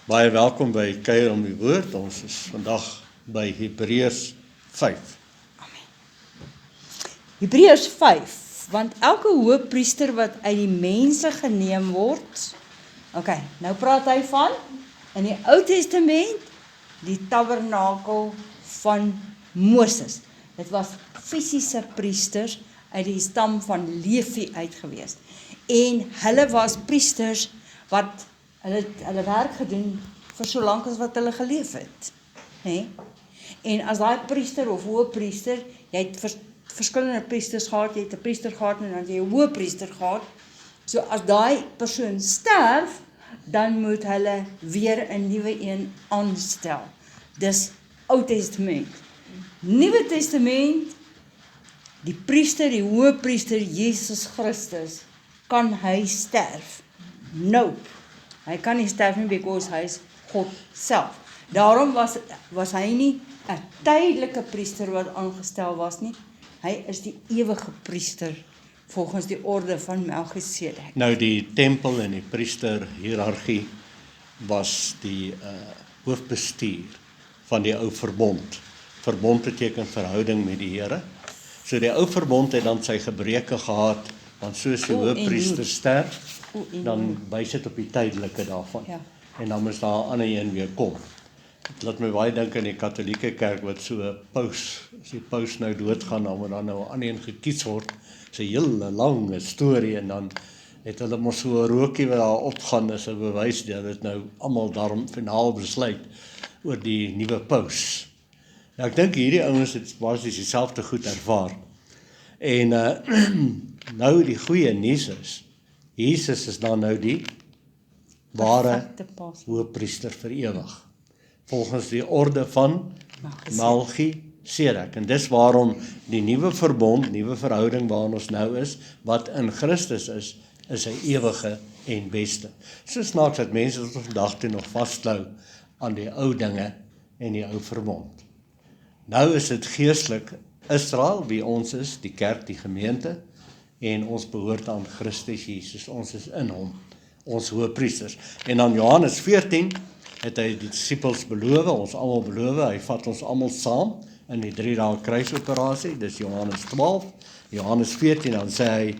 Baie welkom by Kuier om die Woord. Ons is vandag by Hebreërs 5. Hebreërs 5, want elke hoëpriester wat uit die mense geneem word, nou praat hy van, in die Ou Testament, die tabernakel van Moses. Dit was fisiese priesters uit die stam van Levi uitgewees. En hulle was priesters wat hulle werk gedoen vir so lank as wat hulle geleef het. En as daai priester of hoëpriester, jy het verskillende priesters gehad, jy het 'n priester gehad en dan het jy 'n hoëpriester gehad. So as daai persoon sterf, dan moet hulle weer 'n nuwe een aanstel. Dis Ou Testament. Nuwe Testament, die priester, die hoëpriester Jesus Christus, kan hy sterf? Nope. Hy kan nie sterf nie, because hy is God self. Daarom was hy nie 'n tydelike priester wat aangestel was nie. Hy is die ewige priester volgens die orde van Melchisedek. Nou die tempel en die priesterhiërargie was die hoofbestuur van die ou verbond. Verbond beteken verhouding met die Here. So die ou verbond het dan sy gebreke gehad, want soos die hoëpriester sterf, dan wys dit op die tydelike daarvan. Ja. En dan moet daar 'n ander een weer kom. Dit laat my baie dink aan die Katolieke kerk wat so 'n paus, as die paus nou doodgaan, dan moet dan nou 'n ander een gekies word. Dis 'n hele lange storie en dan het hulle mos so 'n rookie wat daar opgaan as 'n bewys dat dit nou almal daarom finaal besluit oor die nuwe paus. Ja, ek dink hierdie ouens het basies dieselfde goed ervaar. En nou die goeie nuus is, Jesus is dan nou die ware hoëpriester vir ewig, volgens die orde van Melchisedek. En dis waarom die nuwe verbond, nuwe verhouding waarin ons nou is, wat in Christus is 'n ewige en beste. So snaaks dat mense tot vandag toe nog vasklou aan die ou dinge en die ou verbond. Nou is dit geestelik Israel, wie ons is, die kerk, die gemeente, en ons behoort aan Christus Jesus, ons is in hom, ons hoëpriesters. En dan Johannes 14 het hy die disippels beloof, ons almal beloof, hy vat ons almal saam in die 3 dae kruisoperasie, dis Johannes 12, Johannes 14, dan sê hy,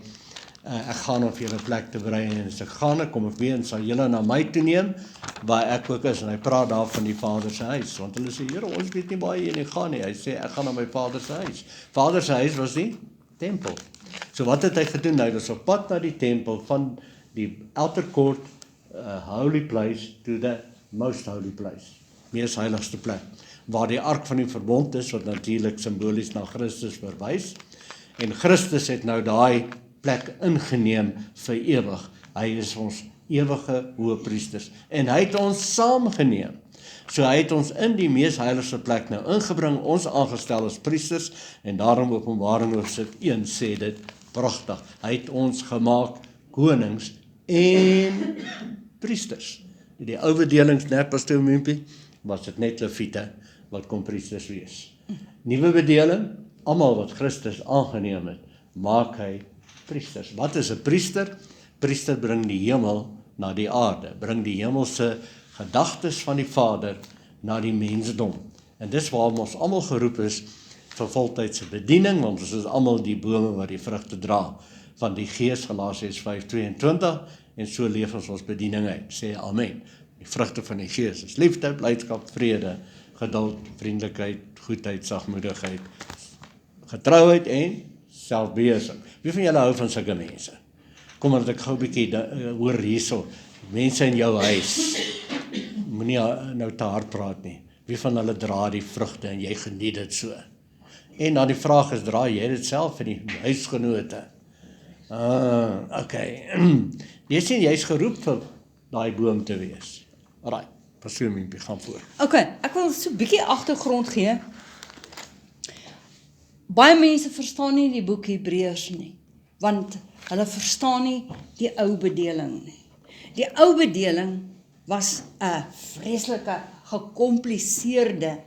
ek gaan om vir julle plek te berei, en as ek gaan, kom ek weer en sal julle na my toe neem, waar ek ook is, en hy praat daar van die Vader se huis, want hulle sê, Here, ons weet nie waar jy nie gaan nie, hy sê, ek gaan na my Vader se huis. Vader se huis was die tempel. So wat het hy gedoen? Hy was op pad na die tempel, van die outer court, holy place, to the most holy place, mees heiligste plek, waar die ark van die verbond is, wat natuurlik simbolies na Christus verwys, en Christus het nou daai plek ingeneem vir ewig. Hy is ons ewige hoëpriesters, en hy het ons saamgeneem. So hy het ons in die mees heiligste plek nou ingebring, ons aangestel as priesters, en daarom Openbaring hoofstuk 1 sê dit pragtig. Hy het ons gemaak konings en priesters. Die ou bedelings, net pastoor Mimpie, was dit net leviete wat kon priesters wees. Nuwe bedeling, almal wat Christus aangeneem het, maak hy priesters. Wat is 'n priester? Priester bring die hemel na die aarde, bring die hemelse gedagtes van die Vader na die mensdom. En dis waarom ons almal geroep is vir voltydse bediening, want ons is almal die bome wat die vrugte dra van die Gees, Galasiërs 5:22, en so leef ons bediening uit. Sê amen. Die vrugte van die Gees is liefde, blydskap, vrede, geduld, vriendelikheid, goedheid, sagmoedigheid, getrouheid en selfbeheersing. Wie van julle hou van sulke mense? Kom maar dat ek gou 'n bietjie hoor hierso. Mense in jou huis, moenie nou te hard praat nie. Wie van hulle dra die vrugte en jy geniet dit so? En dan die vraag is, dra jy dit self in die huisgenote? Okay. Jy sien, jy's geroep vir daai boom te wees. Alraai, pastoor Mimpie, gaan voor. Ek wil so 'n bietjie agtergrond gee. Baie mense verstaan nie die boek Hebreërs nie, want hulle verstaan nie die ou bedeling nie. Die ou bedeling was 'n vreeslike, gekompliseerde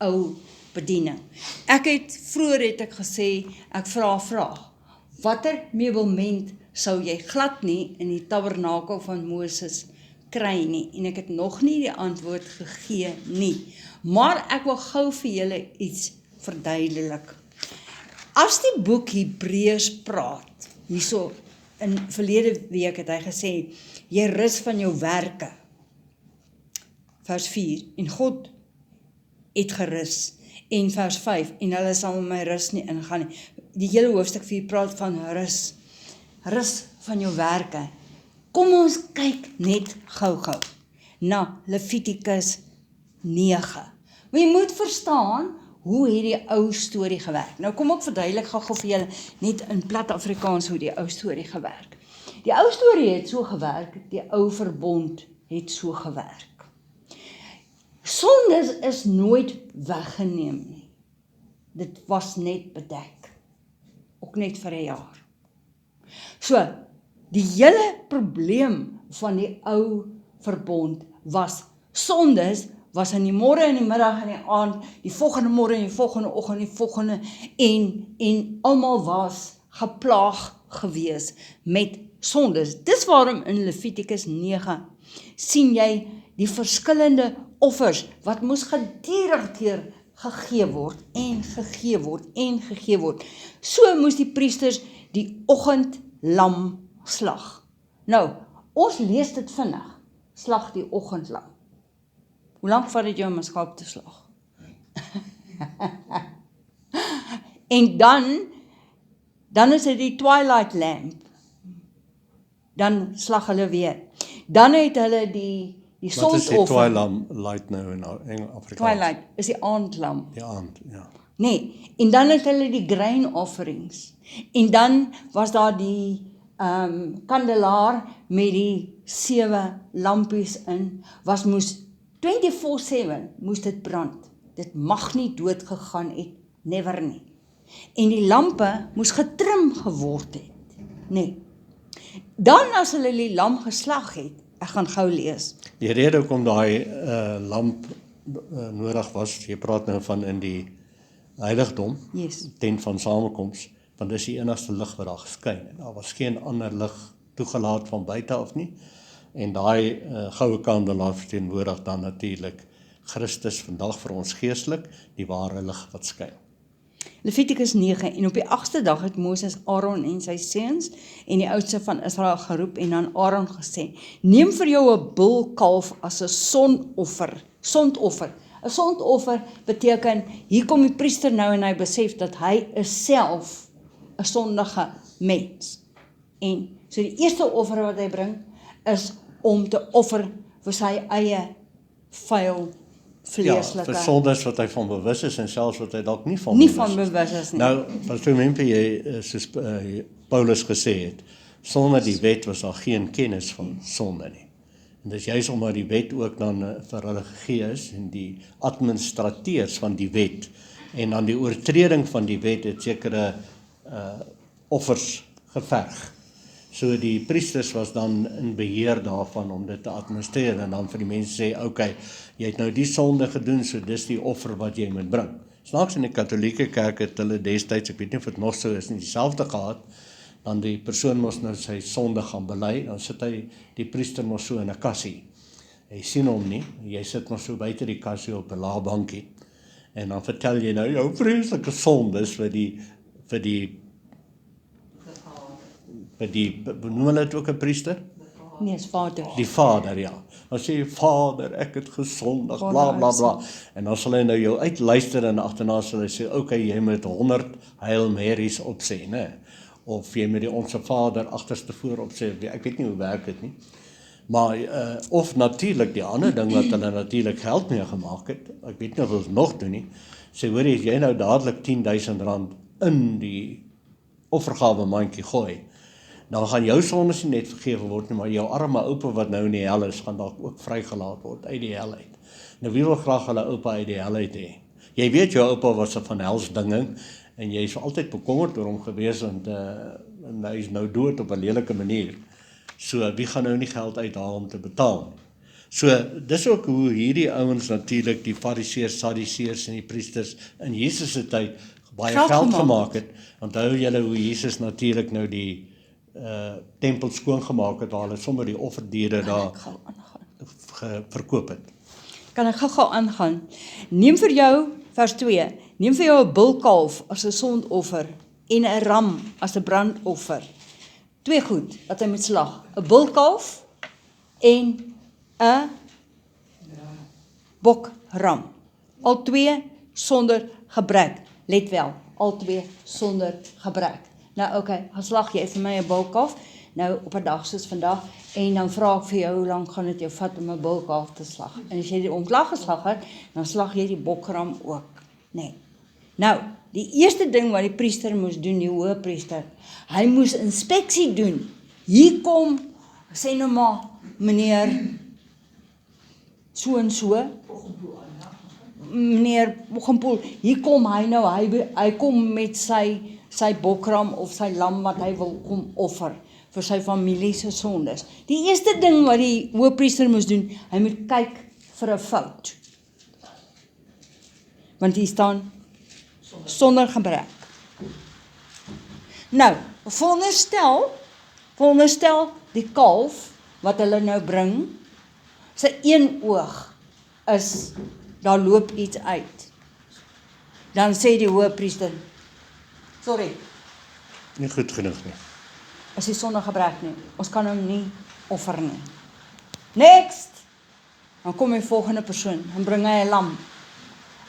ou bediening. Vroeër het ek gesê, ek vra 'n vraag. Watter meublement sou jy glad nie in die tabernakel van Moses kry nie en ek het nog nie die antwoord gegee nie. Maar ek wil gou vir julle iets verduidelik. As die boek Hebreërs praat, hierso in verlede week het hy gesê, jy rus van jou werke. Vers 4, en God het gerus. En vers 5, en hulle sal my rus nie ingaan nie. Die hele hoofstuk 4 praat van rus. Rus van jou werke. Kom ons kyk net gou-gou na Levitikus 9. Maar jy moet verstaan, hoe het die ou storie gewerk? Nou kom ek verduidelik gou vir julle net in plat Afrikaans hoe die ou storie gewerk. Die ou storie het so gewerk, die ou verbond het so gewerk. Sondes is nooit weggeneem nie. Dit was net bedek. Ook net vir 'n jaar. So, die hele probleem van die ou verbond was, sondes was in die môre en die middag en die aand, die volgende môre en die volgende oggend, die volgende en almal was geplaag gewees met sondes. Dis waarom in Levitikus 9 sien jy die verskillende offers wat moes gedurig deur gegee word en gegee word en gegee word. So moes die priesters die oggendlam slag. Nou, ons lees dit vinnig. Slag die oggendlam. Hoe lank vat dit jou om 'n skaap te slag? En dan is dit die twilight lamp. Dan slag hulle weer. Dan het hulle die Wat is die sondoffer. twilight nou in Afrikaans? Twilight is die aandlam. Die aand, ja. Nee, en dan het hulle die grain offerings. En dan was daar die kandelaar met die 7 lampies in, moes 24/7 moes dit brand. Dit mag nie dood gegaan het, never nie. En die lampe moes getrim geword het, nee. Dan as hulle die lam geslag het, ek gaan gou lees. Die rede hoekom daai lamp nodig was, jy praat nou van in die heiligdom, Yes. tent van samekoms, want dis die enigste lig wat daar geskyn. En daar was geen ander lig toegelaat van buite af nie. En daai goue kandelaar verteenwoordig dan natuurlik Christus vandag vir ons geestelik, die ware lig wat skyn. Levitikus 9, en op die 8ste dag het Moses Aaron en sy seuns en die oudste van Israel geroep en aan Aaron gesê, neem vir jou 'n bulkalf as 'n sondoffer. 'n Sondoffer beteken, hier kom die priester nou en hy besef dat hy is self 'n sondige mens. En so die eerste offer wat hy bring, is om te offer vir sy eie vuil vleeslike. Vir sondes wat hy van bewus is en selfs wat hy dalk nie van Nie bewus van is. bewus is nie. Nou, wat remember jy, soos Paulus gesê het, sonder die wet was daar geen kennis van sonde nie. En dis juist omdat die wet ook dan vir hulle gegee is, en die administrateurs van die wet, en dan die oortreding van die wet het sekere offers geverg. So die priesters was dan in beheer daarvan om dit te administreer en dan vir die mense sê, okay, jy het nou die sonde gedoen, so dis die offer wat jy moet bring. Snaaks in die katholieke kerk het hulle destyds, ek weet nie of dit nog so is, nie dieselfde gehad, dan die persoon moes nou sy sonde gaan bely, dan sit hy, die priester mos so in 'n kassie. Hy sien hom nie, jy sit nog so buite die kassie op 'n lae bankie, en dan vertel jy nou jou vreeslike sondes vir die, noem hulle dit ook 'n priester? Nee, is Vader. Die Vader, ja. Dan sê jy, Vader, ek het gesondig, bla bla bla. En dan sal hy nou jou uitluister en agterna sal hy sê, okay, jy moet 100 Hail Marys opsê, né? Of jy moet die Onse Vader agterste voor opsê, ek weet nie hoe werk dit nie. Maar, of natuurlik die ander ding wat hulle natuurlik geld mee gemaak het, ek weet nie of ons nog doen nie, sê, hoor jy nou dadelik R10,000 in die offergawe mandjie gooi, dan gaan jou sondes nie net vergewe word nie, maar jou arme oupa wat nou in die hel is, gaan dalk ook vrygelaat word uit die hel uit. Nou wie wil graag hulle oupa uit die hel uit hê? Jy weet jou oupa was 'n van helsdinging, en jy is altyd bekommerd oor hom gewees, en hy is nou dood op 'n lelike manier. So wie gaan nou nie geld uithaal om te betaal? So dis ook hoe hierdie ouens natuurlik, die fariseërs, sadiseërs en die priesters in Jesus se tyd baie geld gemaak het. Onthou julle hoe Jesus natuurlik nou die tempel skoongemaak het, waar hulle sommer die offerdiere daar verkoop het. Kan ek gou aangaan? Neem vir jou, vers 2, neem vir jou 'n bulkalf as 'n sondoffer en 'n ram as 'n brandoffer. 2 goed wat hy moet slag. 'n Bulkalf en 'n bokram. Al 2 sonder gebrek. Let wel, al 2 sonder gebrek. Nou oké, gaan slag jy vir my 'n bulkalf, nou op 'n dag soos vandag, en dan vra ek vir jou, hoe lank gaan dit jou vat om 'n bulkalf te slag? En as jy die ontslag geslag het, dan slag jy die bokram ook. Nee. Nou, die eerste ding wat die priester moes doen, die hoëpriester, hy moes inspeksie doen. Hier kom, sê nou maar, meneer so en so, meneer Oggenpoel, hier kom hy nou, hy kom met sy bokram of sy lam wat hy wil kom offer vir sy familie se sondes. Die eerste ding wat die hoëpriester moes doen, hy moet kyk vir 'n fout. Want hier staan sonder gebrek. Nou, veronderstel die kalf wat hulle nou bring, sy een oog is, daar loop iets uit. Dan sê die hoëpriester, sorry, Nie goed genoeg nie. is die sonder gebrek nie. Ons kan hom nie offer nie. Next! Dan kom die volgende persoon, dan bring hy 'n lam.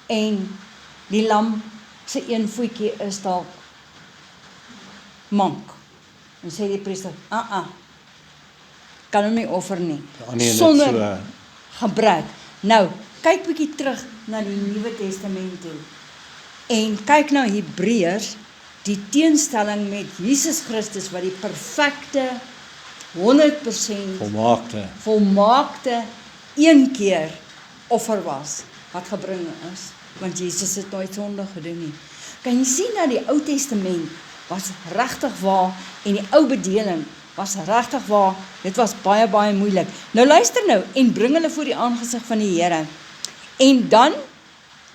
En die lam se een voetjie is dalk mank. Dan sê die priester, kan hom nie offer nie. Sonder gebrek. Nou, kyk bietjie terug na die Nuwe Testament toe. En kyk na Hebreërs, die teenstelling met Jesus Christus wat die perfekte 100% volmaakte een keer offer was wat gebring is, want Jesus het nooit sonde gedoen nie. Kan jy sien dat die Ou Testament was regtig waar en die ou bedeling was regtig waar. Dit was baie baie moeilik. Nou luister nou, en bring hulle voor die aangesig van die Here. En dan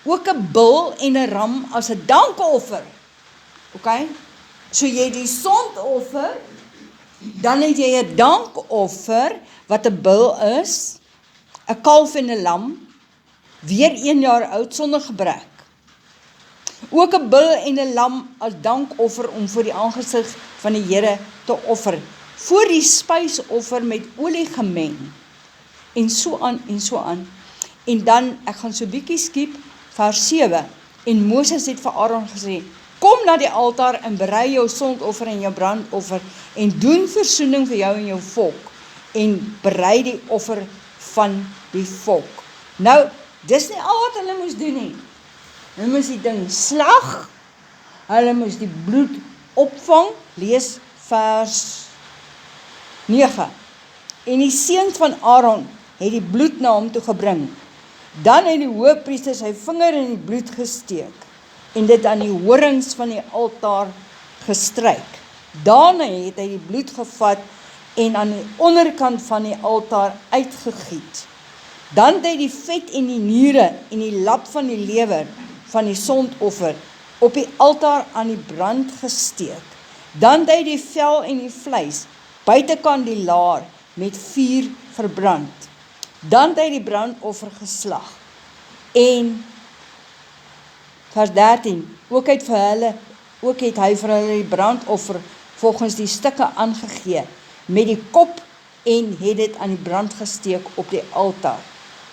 ook 'n bul en 'n ram as 'n dankoffer. OK? So jy die sondoffer, dan het jy 'n dankoffer wat 'n bul is, 'n kalf en 'n lam, weer 1 jaar oud sonder gebrek. Ook 'n bul en 'n lam as dankoffer om voor die aangesig van die Here te offer, voor die spysoffer met olie gemeng, en so aan en so aan. En dan, ek gaan so bietjie skiep, vers 7, en Moses het vir Aaron gesê, kom na die altaar en berei jou sondoffer en jou brandoffer, en doen versoening vir jou en jou volk, en berei die offer van die volk. Nou, dis nie al wat hulle moes doen nie. Hulle moes die ding slag, hulle moes die bloed opvang, lees vers 9. En die seuns van Aaron het die bloed na hom toe gebring. Dan het die hoëpriester sy vinger in die bloed gesteek en dit aan die horings van die altaar gestryk. Daarna het hy die bloed gevat en aan die onderkant van die altaar uitgegiet. Dan het hy die vet en die niere en die lap van die lewer van die sondoffer op die altaar aan die brand gesteek. Dan het hy die vel en die vleis buitekant die laar met vuur verbrand. Dan het hy die brandoffer geslag. En vers 13, ook het hy vir hulle die brandoffer volgens die stukke aangegee, met die kop en het dit aan die brand gesteek op die altaar.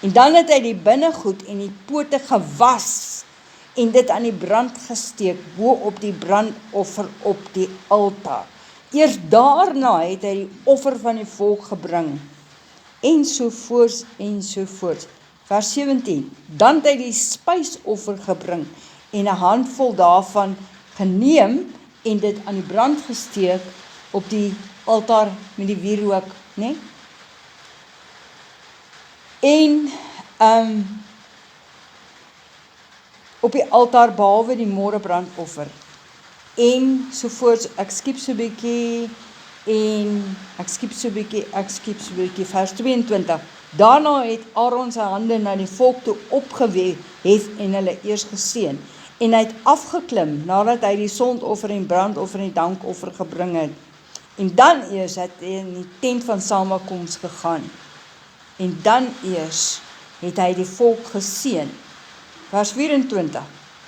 En dan het hy die binnegoed en die pote gewas en dit aan die brand gesteek, bo op die brandoffer op die altaar. Eers daarna het hy die offer van die volk gebring, ensovoorts, ensovoorts. Vers 17, dan het hy die spysoffer gebring, en 'n handvol daarvan geneem, en dit aan die brand gesteek, op die altaar met die wierook, né? En, op die altaar behalwe die môrebrandoffer, en sovoorts, ek skiep so bietjie, vers 22, daarna het Aaron sy hande na die volk toe opgehef en hulle eers geseën, en hy het afgeklim, nadat hy die sondoffer en brandoffer en dankoffer gebring het, en dan eers het hy in die tent van samekoms gegaan, en dan eers het hy die volk geseën. Vers 24.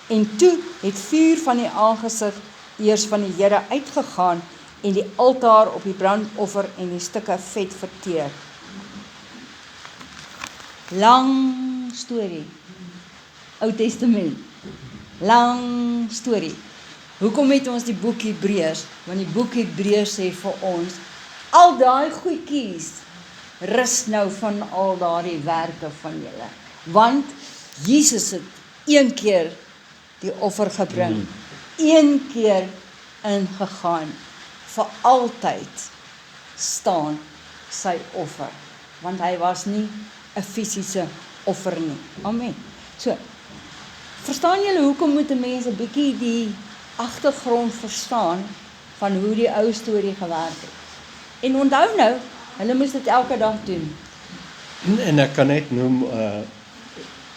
En toe het vuur van die aangesig eers van die Here uitgegaan en die altaar op die brandoffer en die stukke vet verteer. Lang storie. Ou Testament. Lang storie. Hoekom het ons die boek Hebreërs? Want die boek Hebreërs sê vir ons, al daai goedjies, rus nou van al daardie werke van julle. Want Jesus het een keer die offer gebring, een keer ingegaan, vir altyd staan sy offer, want hy was nie 'n fisiese offer nie. Amen. So, verstaan julle hoekom moet 'n mens 'n bietjie die agtergrond verstaan van hoe die ou storie gewerk het. En onthou nou, hulle moes dit elke dag doen. En ek kan net noem,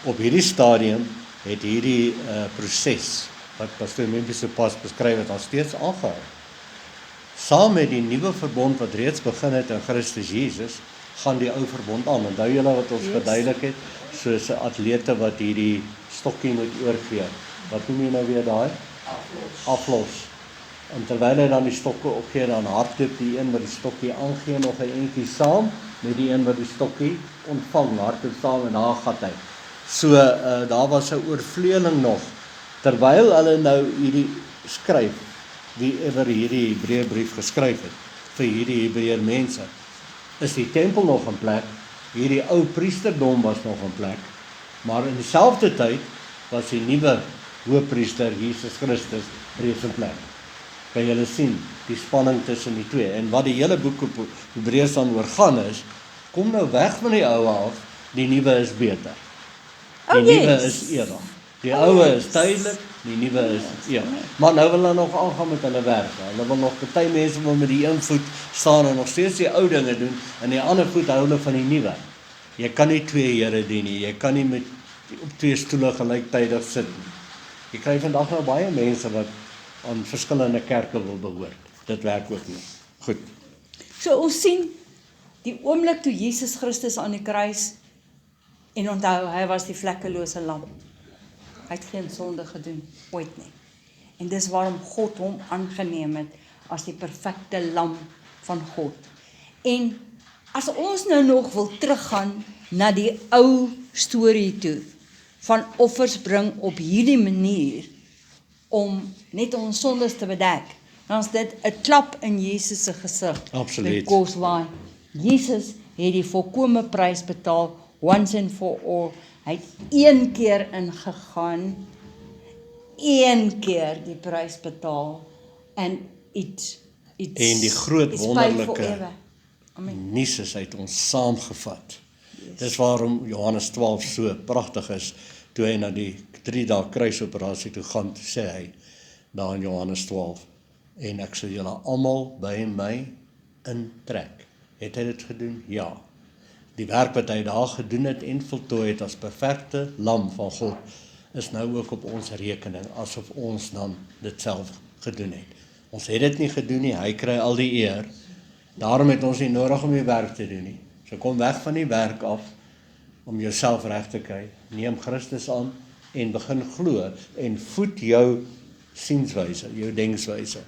op hierdie stadium het hierdie proses, wat Pastoor Memphis so pas beskryf het, al steeds aangehou. Saam met die nuwe verbond wat reeds begin het in Christus Jesus, gaan die ou verbond aan. Onthou julle wat ons verduidelik het, soos 'n atlete wat hierdie stokkie moet oorgee. Wat noem jy nou weer daai? Aflos. En terwyl hy dan die stokke opgee, dan hardloop die een wat die stokkie aangee nog 'n entjie saam met die een wat die stokkie ontvang, hardloop saam en daar gaan hy. So daar was 'n oorvleueling nog. Terwyl hulle nou hierdie skryf, wie ewer hierdie Hebreërbrief geskryf het vir hierdie Hebreër mense, is die tempel nog in plek, hierdie ou priesterdom was nog in plek, maar in dieselfde tyd was die nuwe hoëpriester Jesus Christus reeds in plek. Kan julle sien die spanning tussen die twee, en wat die hele boek op Hebreërs dan oor gaan is, kom nou weg van die ou af, die nuwe is beter. Die nuwe is ewig. Die ouwe is tydelik, die nuwe is ewig. Maar nou wil hulle nog aangaan met hulle werk. Hulle wil nog, party mense wil met die een voet staan en nog steeds die ou dinge doen, en die ander voet hou hulle van die nuwe. Jy kan nie twee here dien nie, jy kan nie met op twee stoele gelyktydig sit nie. Jy kry vandag nou baie mense wat aan verskillende kerke wil behoort. Dit werk ook nie. Goed. So ons sien, die oomblik toe Jesus Christus aan die kruis, en onthou, hy was die vlekkelose lam. Hy het geen sonde gedoen, ooit nie. En dis waarom God hom aangeneem het, as die perfekte lam van God. En as ons nou nog wil teruggaan, na die ou storie toe, van offers bring op hierdie manier, om net ons sondes te bedek, dan is dit 'n klap in Jesus se gesig. Absoluut. Because why? Jesus het die volkomme prys betaal, once and for all. Hy het een keer ingegaan, een keer die prys betaal, and it's En die groot it's paid wonderlike forever. Amen. nuus is uit ons saamgevat. Dis waarom Johannes 12 so pragtig is, toe hy na die 3 dae kruisoperasie toe gaan, toe sê hy, daar in Johannes 12, en ek sal julle almal by my intrek. Het hy dit gedoen? Ja. Die werk wat hy daar gedoen het en voltooi het as perfekte lam van God, is nou ook op ons rekening, asof ons dan dit self gedoen het. Ons het dit nie gedoen nie, hy kry al die eer. Daarom het ons nie nodig om die werk te doen nie. So kom weg van die werk af, om jouself reg te kry. Neem Christus aan en begin glo, en voed jou sienswyse, jou denkswyse,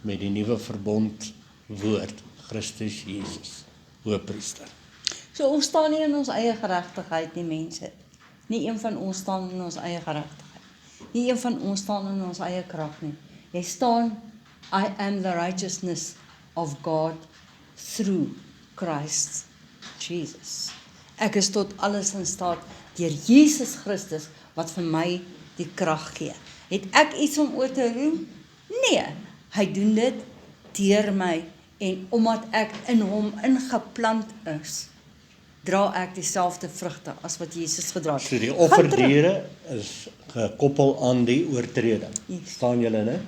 met die nuwe verbond woord, Christus Jesus, hoëpriester. So ons staan nie in ons eie geregtigheid nie, mense. Nie een van ons staan in ons eie geregtigheid. Nie een van ons staan in ons eie krag nie. Jy staan, I am the righteousness of God through Christ Jesus. Ek is tot alles in staat deur Jesus Christus wat vir my die krag gee. Het ek iets om oor te roem? Nee, hy doen dit deur my, en omdat ek in hom ingeplant is, dra ek dieselfde vrugte as wat Jesus gedra het. So die offerdiere is gekoppel aan die oortreding. Yes. Staan julle, né?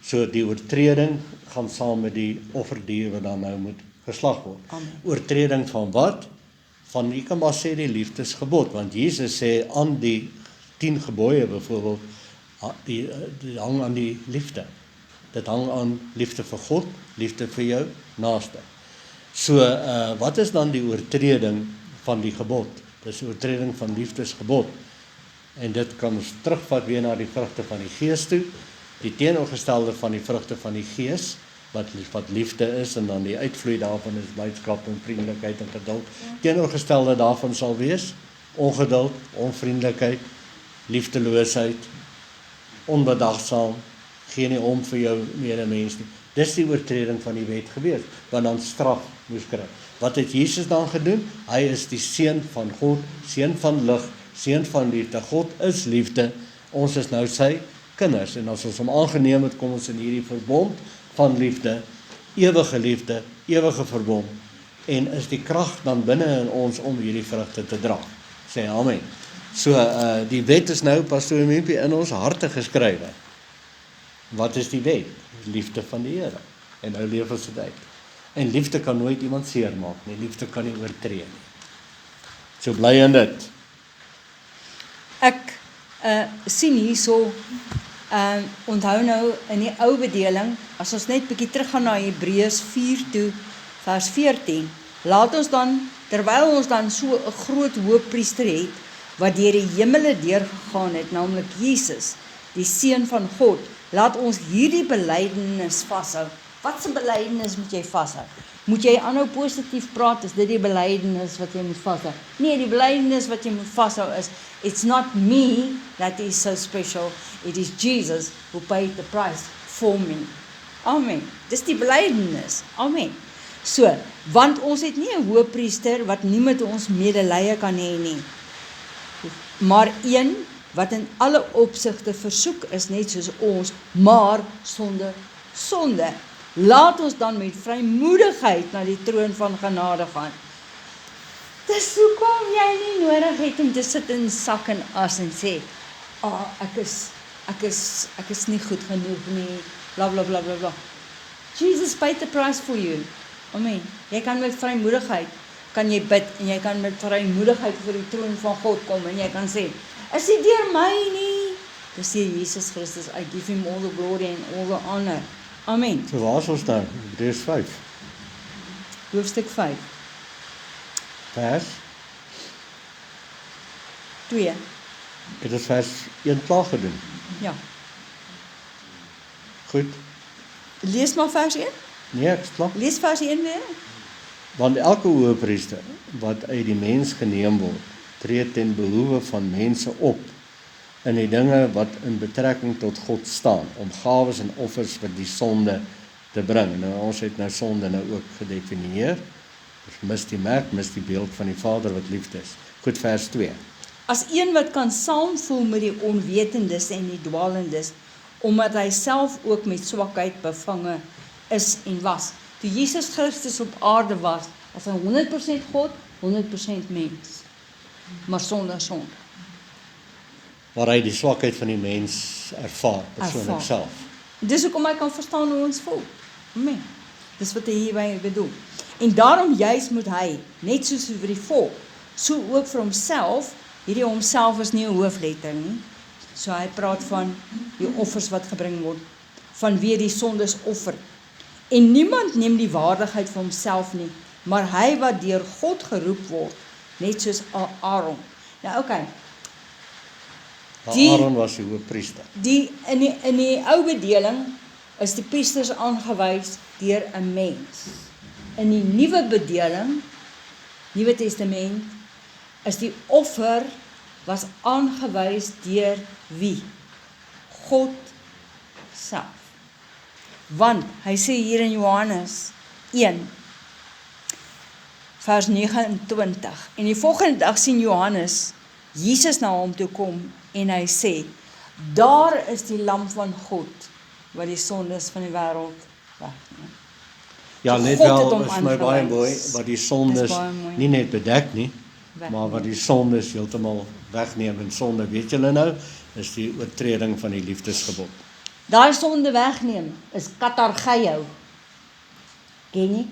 So die oortreding gaan saam met die offerdier wat dan nou moet geslag word. Amen. Oortreding van wat? Van, jy kan maar sê die liefdesgebod, want Jesus sê aan die 10 gebooie byvoorbeeld, die hang aan die liefde. Dit hang aan liefde vir God, liefde vir jou naaste. So, wat is dan die oortreding van die gebod. Dis oortreding van liefdesgebod. En dit kan ons terugvat weer na die vrugte van die gees toe. Die teenoorgestelde van die vrugte van die gees, wat liefde is, en dan die uitvloei daarvan is blydskap en vriendelikheid en geduld. Teenoorgestelde daarvan sal wees ongeduld, onvriendelikheid, liefdeloosheid, onbedagsaam, gee nie om vir jou medemens nie. Dis die oortreding van die wet gewees, wat dan straf moes kry. Wat het Jesus dan gedoen? Hy is die seun van God, seun van lig, seun van liefde. God is liefde. Ons is nou sy kinders. En as ons hom aangeneem het, kom ons in hierdie verbond van liefde, ewige verbond. En is die krag dan binne in ons om hierdie vrugte te dra. Sê amen. So, die wet is nou, Pastoor Mimpie, in ons harte geskrywe. Wat is die wet? Liefde van die Here. En nou leef ons dit uit. En liefde kan nooit iemand seermaak nie. Liefde kan nie oortree nie. So bly in dit. Ek sien hierso, onthou nou in die ou bedeling, as ons net bietjie teruggaan na Hebreërs 4 toe, vers 14, laat ons dan, terwyl ons dan so 'n groot hoëpriester het, wat deur die hemele deurgegaan het, naamlik Jesus, die Seun van God, laat ons hierdie belydenis vashou. Wat 'n belydenis moet jy vashou? Moet jy aanhou positief praat, is dit die belydenis wat jy moet vashou? Nee, die belydenis wat jy moet vashou is, it's not me that is so special, it is Jesus who paid the price for me. Amen. Dis die belydenis. Amen. So, want ons het nie 'n hoëpriester wat nie met ons medelee kan hê nie, maar een wat in alle opsigte versoek is, net soos ons, maar sonder sonde. Laat ons dan met vrymoedigheid na die troon van genade gaan. Dis hoekom jy nie nodig het om te sit in sak en as en sê, ek is nie goed genoeg nie, bla bla bla bla bla. Jesus paid the price for you. Amen. Jy kan met vrymoedigheid, kan jy bid, en jy kan met vrymoedigheid voor die troon van God kom, en jy kan sê, is dit deur my nie? Dis deur Jesus Christus, I give him all the glory and all the honor. Amen. So waar is ons nou? Hebreërs 5. Hoofstuk 5, Vers, 2. het ons vers 1 klaar gedoen. Ja. Goed. Lees maar vers 1. Nee, ek is klaar. Lees vers 1 weer. Want elke hoëpriester wat uit die mens geneem word, tree ten behoewe van mense op in die dinge wat in betrekking tot God staan, om gawes en offers vir die sonde te bring. Nou, ons het nou sonde nou ook gedefinieer. Dus mis die merk, mis die beeld van die Vader wat liefde is. Goed, vers 2. As een wat kan saamvoel met die onwetendes en die dwalendes, omdat hy self ook met swakheid bevange is en was. Toe Jesus Christus op aarde was, as hy 100% God, 100% mens, maar sonder sonde. Waar hy die swakheid van die mens ervaar, persoonlik self. Dis hoekom hy kan verstaan hoe ons voel. Amen. Dis wat hy hierby bedoel. En daarom juis moet hy, net soos vir die volk, so ook vir homself, hierdie homself is nie 'n hoofletter nie, so hy praat van die offers wat gebring word, vanweë die sondes offer. En niemand neem die waardigheid van homself nie, maar hy wat deur God geroep word, net soos Aaron. Nou okay. Aaron was die hoëpriester. In die ou bedeling is die priesters aangewys deur 'n mens. In die nuwe bedeling, Nuwe Testament, is die offer was aangewys deur wie? God self. Want hy sê hier in Johannes 1 vers 29, en die volgende dag sien Johannes Jesus na hom toe kom en hy sê, daar is die lam van God wat die sondes van die wêreld wegneem. Ja, So net God wel het hom is my baie aangewys. mooi, wat die sondes Dis baie mooi. nie net bedek nie, Wegneem. maar wat die sondes heeltemal wegneem. En sonde, weet julle nou, is die oortreding van die liefdesgebod. Daai sonde wegneem is katargeo. Ken jy?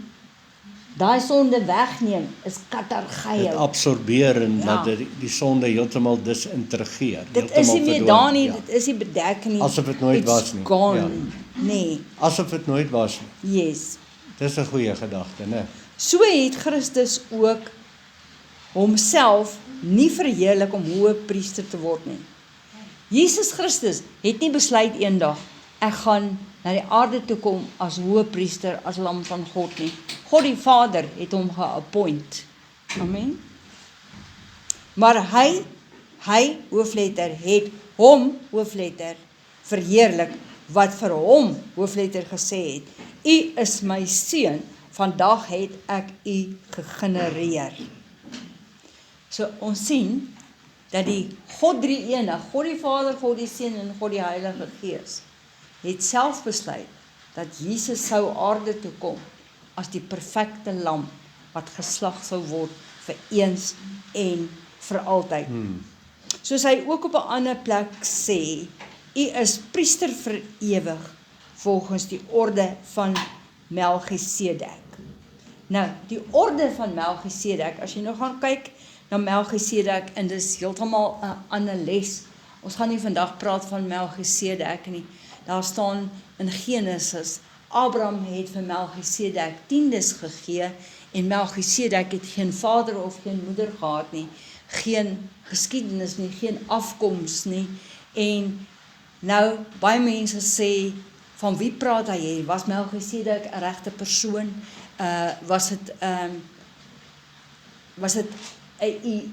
Daai sonde wegneem is Dit katargeo. absorbeer en Ja. dat die sonde heeltemal disintegreer. Dit is heeltemal nie meer verdwyn, daar nie, ja. dit is nie bedek nie. Asof dit nooit It's was nie. Gone. Ja. Nee, Asof dit nooit was nie. yes. Dis 'n goeie gedagte, né? So het Christus ook homself nie verheerlik om hoëpriester te word nie. Jesus Christus het nie besluit eendag, ek gaan na die aarde toe kom as hoëpriester, as lam van God nie. God die Vader het hom geappoint. Amen. Maar hy hoofletter, het hom, hoofletter, verheerlik, wat vir hom, hoofletter, gesê het, U is my seun, vandag het ek U gegenereer. So ons sien, dat die God drie-enig, God die Vader, God die Seun en God die Heilige Gees, het self besluit, dat Jesus sou aarde toe kom, as die perfekte lam, wat geslag sou word, vir eens en vir altyd. Soos hy ook op 'n ander plek sê, U is priester vir ewig, volgens die orde van Melchisedek. Nou, die orde van Melchisedek, as jy nou gaan kyk na Melchisedek, en dis heeltemal 'n ander les. Ons gaan nie vandag praat van Melchisedek nie. Daar staan in Genesis, Abraham het vir Melchisedek tiendes gegee, en Melchisedek het geen vader of geen moeder gehad nie, geen geskiedenis nie, geen afkoms nie, en nou, baie mense sê, van wie praat hy? Was Melchisedek 'n regte persoon? Was dit 'n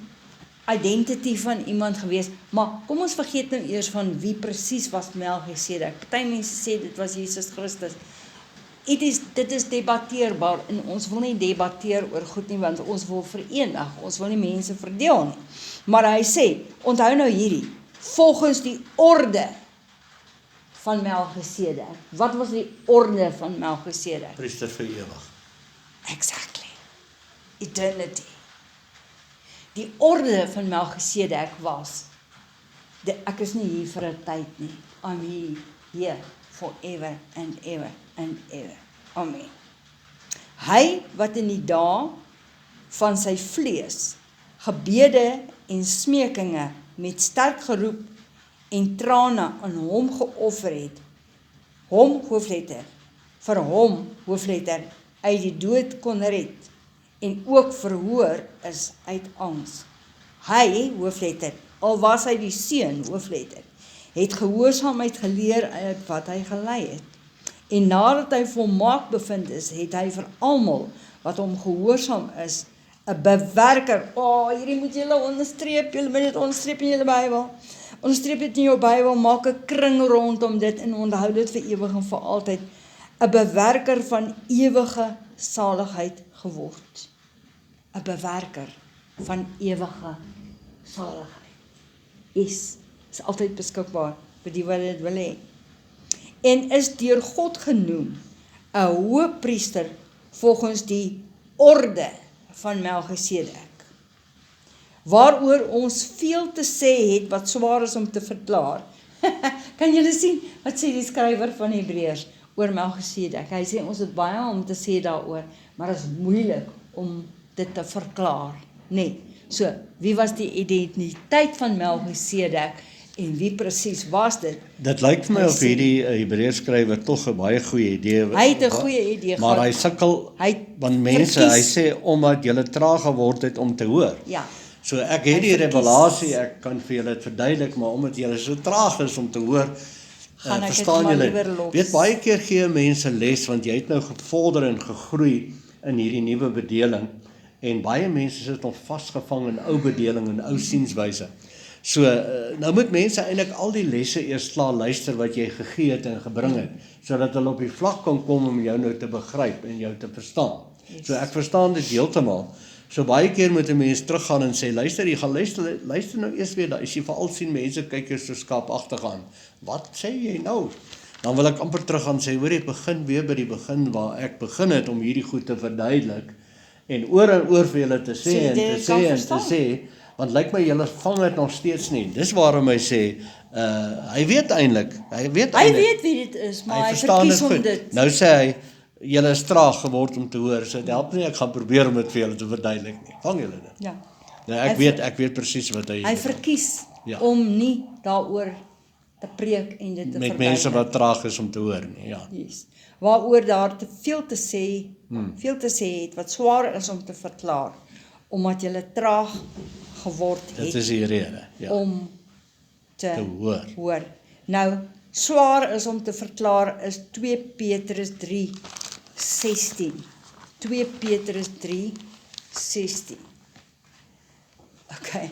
identity van iemand gewees? Maar kom ons vergeet nou eers van wie presies was Melchisedek. Party mense sê dit was Jesus Christus. Dit is debatteerbaar, en ons wil nie debatteer oor goed nie, want ons wil verenig, ons wil nie mense verdeel nie. Maar hy sê, onthou nou hierdie, volgens die orde van Melchisedek. Wat was die orde van Melchisedek? Priester vir ewig. Exactly. Eternity. Die orde van Melchisedek was, ek is nie hier vir 'n tyd nie. I'm here forever and ever and ever. Amen. Hy wat in die dae van sy vlees gebede en smekinge met sterk geroep en trane aan hom geoffer het, hom, hoofletter, vir hom, hoofletter, uit die dood kon red, en ook verhoor is uit angs. Hy, hoofletter, al was hy die seun, hoofletter, het gehoorsaamheid geleer uit wat hy gelei het. En nadat hy volmaak bevind is, het hy vir almal wat hom gehoorsaam is, 'n bewerker. Hierdie moet julle onderstreep, julle moet dit onderstreep in julle Bybel. Onderstreep dit in jou Bybel, maak 'n kring rondom dit en onthou dit vir ewig en vir altyd. 'n bewerker van ewige saligheid geword. 'n bewerker van ewige saligheid. Is altyd beskikbaar vir die wat dit wil hê. En is deur God genoem 'n hoëpriester volgens die orde van Melchisedek, waaroor ons veel te sê het wat swaar is om te verklaar. Kan julle sien wat sê die skrywer van Hebreërs oor Melchisedek? Hy sê ons het baie om te sê daaroor, maar dit is moeilik om dit te verklaar. Nee. So, wie was die identiteit van Melchisedek en wie presies was dit? Dit lyk vir my of hierdie Hebreërs skrywer tog 'n baie goeie idee. Hy het 'n goeie idee maar gehad. hy sukkel, want mense, hy sê, omdat julle traag geword het om te hoor. Ja. So ek het die revelasie, ek kan vir julle dit verduidelik, maar omdat julle so traag is om te hoor, Gaan ek dit verstaan maar julle. liewer los. Weet, baie keer gee mense les, want jy het nou gevorder en gegroei in hierdie nuwe bedeling, en baie mense sit nog vasgevang in ou bedeling en ou sienswyse. So, nou moet mense eintlik al die lesse eers klaar luister wat jy gegee het en gebring het, sodat hulle op die vlak kan kom om jou nou te begryp en jou te verstaan. Yes. So ek verstaan dit heeltemal. So baie keer moet 'n mens teruggaan en sê, luister, jy gaan luister nou eers weer, as jy veral sien mense kyk hier so skaapagtig aan. Wat sê jy nou? Dan wil ek amper teruggaan en sê, hoor, ek begin weer by die begin waar ek begin het om hierdie goed te verduidelik en oor vir julle te sê en te sê en te sê, want lyk my julle vang dit nog steeds nie. Dis waarom hy sê, hy weet eintlik, Hy weet wie dit is, maar hy verstaan verkies dit om goed. dit. Nou sê hy, julle is traag geword om te hoor, so dit help nie, ek gaan probeer om dit vir julle te verduidelik nie. Vang julle dit? Ja. Nou, ek weet presies wat hy verkies Ja. om nie daaroor te preek en dit te met mense wat traag is om te hoor nie, ja. Yes. Waaroor daar te veel te sê het, wat swaar is om te verklaar. omdat julle traag geword Dit het is die rede, ja, om te hoor. Nou, swaar is om te verklaar is 2 Petrus 3:16. 2 Petrus 3:16. Okay.